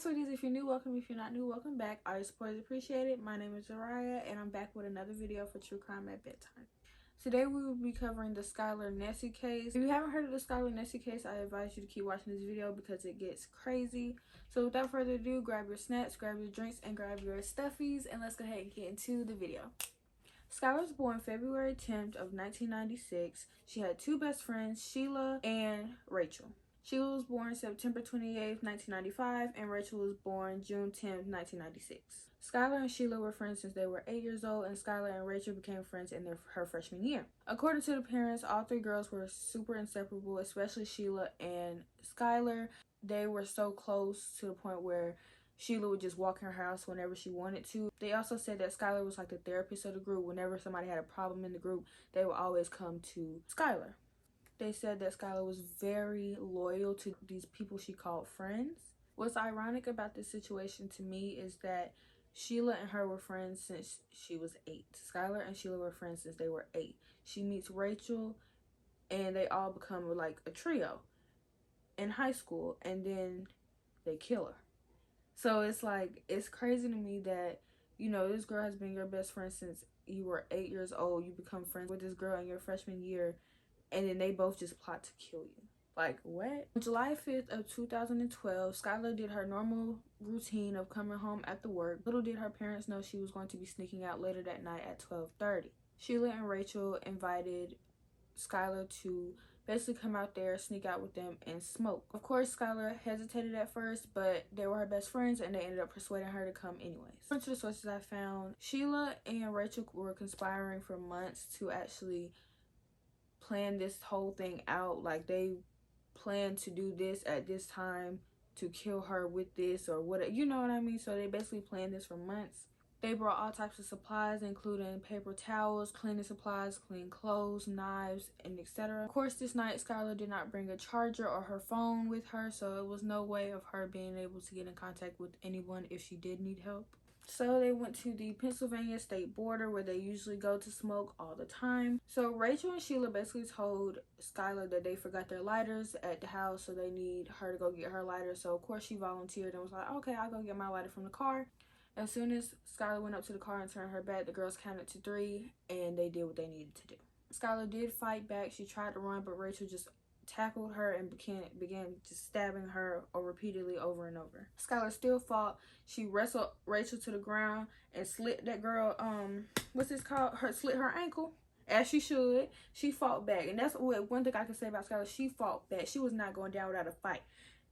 sweeties, if you're new, welcome. If you're not new, welcome back. All your support is appreciated. My name is Zariah, and I'm back with another video for True Crime at Bedtime. Today we will be covering the Skylar Nesse case. If you haven't heard of the Skylar Nesse case, I advise you to keep watching this video because it gets crazy. So without further ado, grab your snacks, grab your drinks, and grab your stuffies, and let's go ahead and get into the video. Skylar was born February 10th of 1996. She had two best friends, Sheila and Rachel. Sheila was born September 28th, 1995, and Rachel was born June 10th, 1996. Skylar and Sheila were friends since they were 8 years old, and Skylar and Rachel became friends in her freshman year. According to the parents, all three girls were super inseparable, especially Sheila and Skylar. They were so close to the point where Sheila would just walk in her house whenever she wanted to. They also said that Skylar was like the therapist of the group. Whenever somebody had a problem in the group, they would always come to Skylar. They said that Skylar was very loyal to these people she called friends. What's ironic about this situation to me is that Sheila and her were friends since she was 8. Skylar and Sheila were friends since they were 8. She meets Rachel and they all become like a trio in high school, and then they kill her. So it's like, it's crazy to me that, you know, this girl has been your best friend since you were 8 years old. You become friends with this girl in your freshman year, and then they both just plot to kill you. Like, what? On July 5th of 2012, Skylar did her normal routine of coming home after work. Little did her parents know she was going to be sneaking out later that night at 12:30. Sheila and Rachel invited Skylar to basically come out there, sneak out with them, and smoke. Of course, Skylar hesitated at first, but they were her best friends, and they ended up persuading her to come anyways. According to the sources I found, Sheila and Rachel were conspiring for months to actually plan this whole thing out. Like, they planned to do this at this time, to kill her with this or whatever, you know what I mean? So they basically planned this for months. They brought all types of supplies, including paper towels, cleaning supplies, clean clothes, knives, and etc. Of course, this night Skylar did not bring a charger or her phone with her, so it was no way of her being able to get in contact with anyone if she did need help. So they went to the Pennsylvania state border where they usually go to smoke all the time. So Rachel and Sheila basically told Skylar that they forgot their lighters at the house, so they need her to go get her lighter. So of course she volunteered and was like, okay, I'll go get my lighter from the car. As soon as Skylar went up to the car and turned her back, the girls counted to 3 and they did what they needed to do. Skylar did fight back. She tried to run, but Rachel just tackled her and began just stabbing her repeatedly over and over. Skylar still fought. She wrestled Rachel to the ground and slit that girl, what's this called? Slit her ankle, as she should. She fought back, and that's what one thing I can say about Skylar. She fought back. She was not going down without a fight.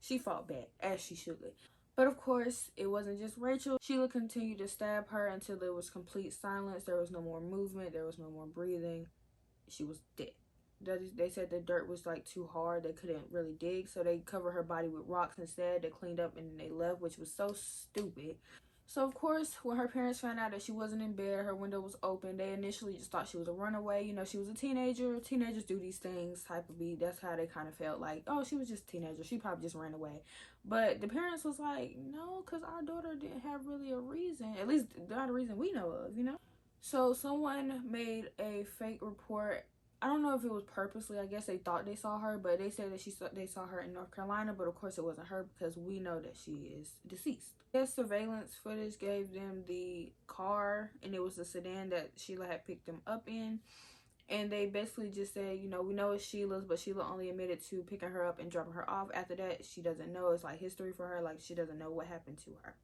She fought back, as she should. But of course, it wasn't just Rachel. Sheila continued to stab her until there was complete silence. There was no more movement. There was no more breathing. She was dead. They said the dirt was like too hard. They couldn't really dig, so they covered her body with rocks instead. They cleaned up and then they left, which was so stupid. So of course, when her parents found out that she wasn't in bed, her window was open, they initially just thought she was a runaway. You know, she was a teenager. Teenagers do these things, type of beat. That's how they kind of felt, like, oh, she was just a teenager. She probably just ran away. But the parents was like, no, because our daughter didn't have really a reason. At least not a reason we know of, you know? So someone made a fake report. I don't know if it was purposely. I guess they thought they saw her, but they said that they saw her in North Carolina, but of course it wasn't her because we know that she is deceased. Their surveillance footage gave them the car, and it was a sedan that Sheila had picked them up in. And they basically just said, you know, we know it's Sheila's, but Sheila only admitted to picking her up and dropping her off. After that, she doesn't know. It's like history for her. Like, she doesn't know what happened to her.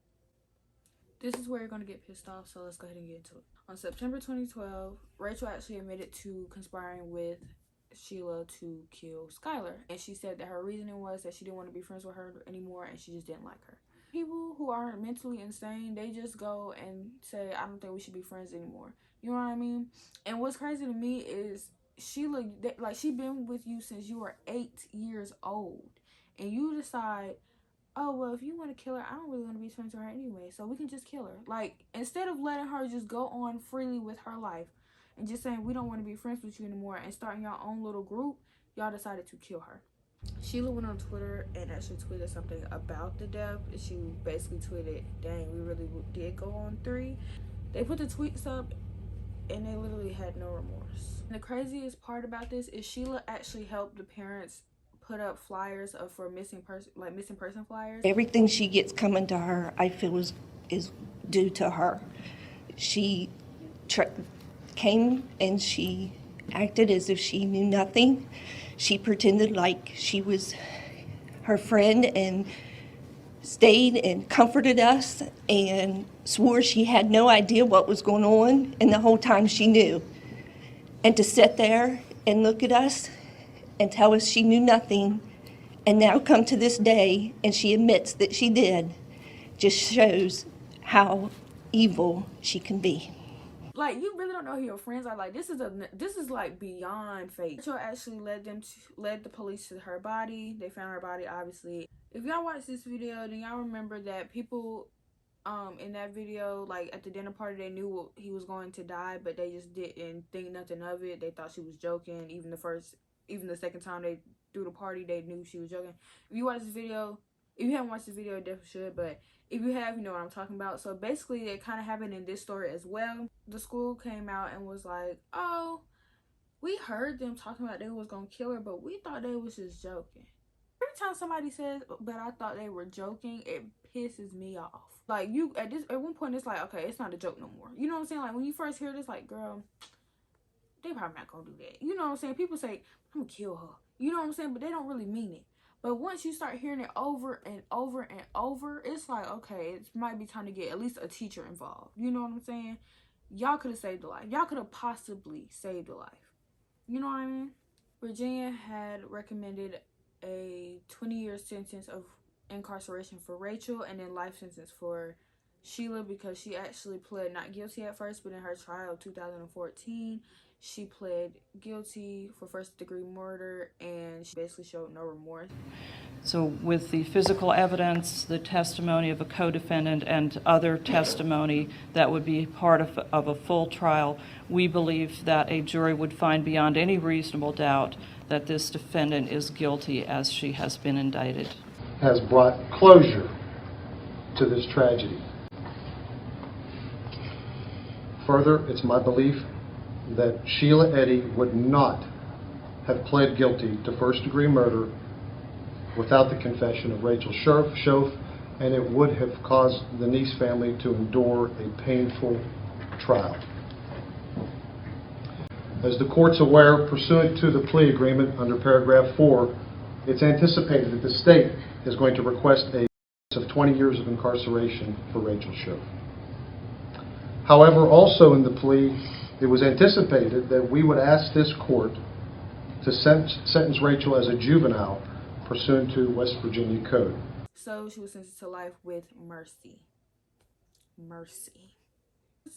This is where you're going to get pissed off, so let's go ahead and get into it. On September 2012, Rachel actually admitted to conspiring with Sheila to kill Skylar. And she said that her reasoning was that she didn't want to be friends with her anymore and she just didn't like her. People who aren't mentally insane, they just go and say, I don't think we should be friends anymore. You know what I mean? And what's crazy to me is Sheila, like, she been with you since you were 8 years old. And you decide, oh, well, if you want to kill her, I don't really want to be friends with her anyway, so we can just kill her. Like, instead of letting her just go on freely with her life and just saying we don't want to be friends with you anymore and starting your own little group, y'all decided to kill her. Sheila went on Twitter and actually tweeted something about the death. She basically tweeted, dang, we really did go on 3. They put the tweets up and they literally had no remorse. And the craziest part about this is Sheila actually helped the parents put up flyers for missing person flyers. Everything she gets coming to her, I feel is due to her. She came and she acted as if she knew nothing. She pretended like she was her friend and stayed and comforted us and swore she had no idea what was going on, and the whole time she knew. And to sit there and look at us and tell us she knew nothing, and now come to this day and she admits that she did, just shows how evil she can be. Like, you really don't know who your friends are. Like, this is like beyond fake. Rachel actually led the police to her body. They found her body, obviously. If y'all watch this video, then y'all remember that people in that video, like at the dinner party, they knew he was going to die, but they just didn't think nothing of it. They thought she was joking. Even the second time they threw the party, they knew she was joking. If you watch this video, if you haven't watched this video, you definitely should, but if you have, you know what I'm talking about. So basically, it kind of happened in this story as well. The school came out and was like, oh, we heard them talking about they was gonna kill her, but we thought they was just joking. Every time somebody says, but I thought they were joking, it pisses me off. Like, you, at one point, it's like, okay, it's not a joke no more. You know what I'm saying? Like, when you first hear this, like, girl, they probably not gonna do that. You know what I'm saying? People say, I'm gonna kill her. You know what I'm saying? But they don't really mean it. But once you start hearing it over and over and over, it's like, okay, it might be time to get at least a teacher involved. You know what I'm saying? Y'all could have saved a life. Y'all could have possibly saved a life. You know what I mean? Virginia had recommended a 20-year sentence of incarceration for Rachel and then life sentence for Sheila, because she actually pled not guilty at first, but in her trial of 2014, she pled guilty for first-degree murder, and she basically showed no remorse. So with the physical evidence, the testimony of a co-defendant, and other testimony that would be part of a full trial, we believe that a jury would find beyond any reasonable doubt that this defendant is guilty as she has been indicted. Has brought closure to this tragedy. Further, it's my belief that Sheila Eddy would not have pled guilty to first-degree murder without the confession of Rachel Schoaf, and it would have caused the Nesse family to endure a painful trial. As the court's aware, pursuant to the plea agreement under paragraph 4, it's anticipated that the state is going to request a sentence of 20 years of incarceration for Rachel Schoaf. However, also in the plea, it was anticipated that we would ask this court to sentence Rachel as a juvenile pursuant to West Virginia Code. So she was sentenced to life with mercy. Mercy.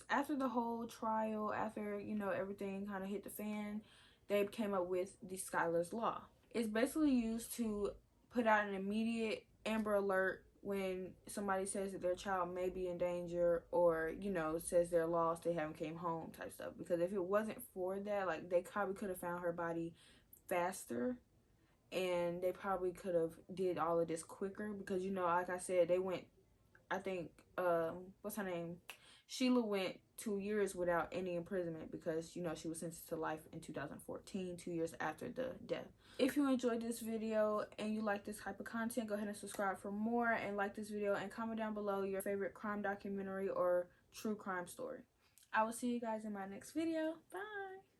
After the whole trial, after, you know, everything kind of hit the fan, they came up with the Skylar's Law. It's basically used to put out an immediate Amber Alert when somebody says that their child may be in danger, or, you know, says they're lost, they haven't came home type stuff. Because if it wasn't for that, like, they probably could have found her body faster, and they probably could have did all of this quicker, because, you know, like I said, they went, I think, what's her name? Sheila went 2 years without any imprisonment because, you know, she was sentenced to life in 2014, 2 years after the death. If you enjoyed this video and you like this type of content, go ahead and subscribe for more, and like this video, and comment down below your favorite crime documentary or true crime story. I will see you guys in my next video. Bye!